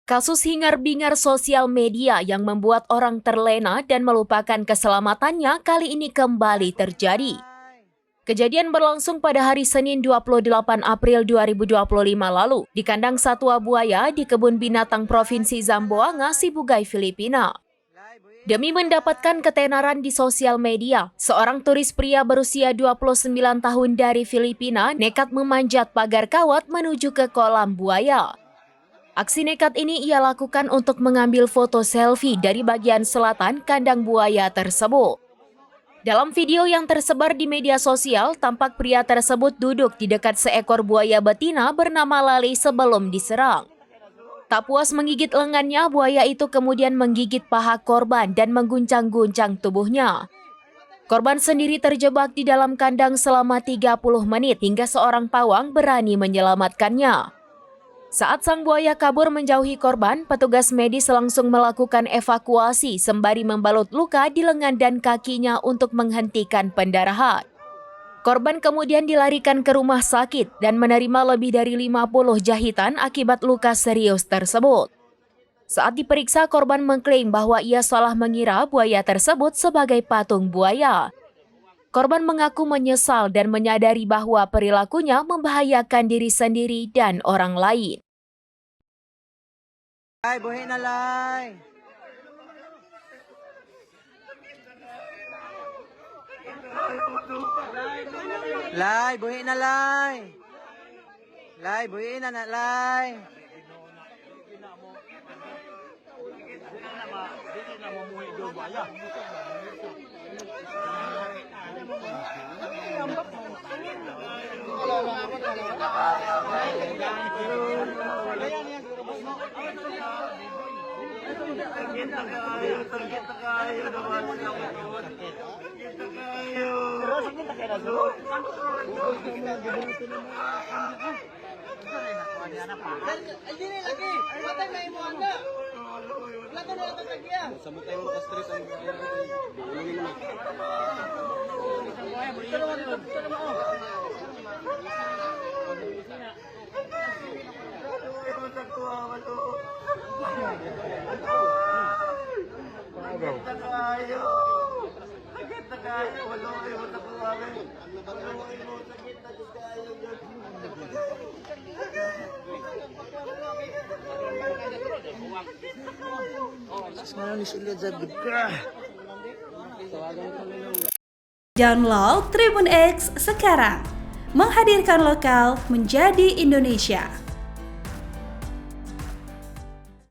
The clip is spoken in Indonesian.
Kasus hingar-bingar sosial media yang membuat orang terlena dan melupakan keselamatannya kali ini kembali terjadi. Kejadian berlangsung pada hari Senin 28 April 2025 lalu di kandang satwa buaya di Kebun Binatang Provinsi Zamboanga, Sibugai, Filipina. Demi mendapatkan ketenaran di sosial media, seorang turis pria berusia 29 tahun dari Filipina nekat memanjat pagar kawat menuju ke kolam buaya. Aksi nekat ini ia lakukan untuk mengambil foto selfie dari bagian selatan kandang buaya tersebut. Dalam video yang tersebar di media sosial, tampak pria tersebut duduk di dekat seekor buaya betina bernama Lali sebelum diserang. Tak puas menggigit lengannya, buaya itu kemudian menggigit paha korban dan mengguncang-guncang tubuhnya. Korban sendiri terjebak di dalam kandang selama 30 menit hingga seorang pawang berani menyelamatkannya. Saat sang buaya kabur menjauhi korban, petugas medis langsung melakukan evakuasi sembari membalut luka di lengan dan kakinya untuk menghentikan pendarahan. Korban kemudian dilarikan ke rumah sakit dan menerima lebih dari 50 jahitan akibat luka serius tersebut. Saat diperiksa, korban mengklaim bahwa ia salah mengira buaya tersebut sebagai patung buaya. Korban mengaku menyesal dan menyadari bahwa perilakunya membahayakan diri sendiri dan orang lain. Lai, buhi na Lai. Lai, buhi na Lai. Lai, buhi na Lai. Download Tribun X sekarang, menghadirkan lokal menjadi Indonesia.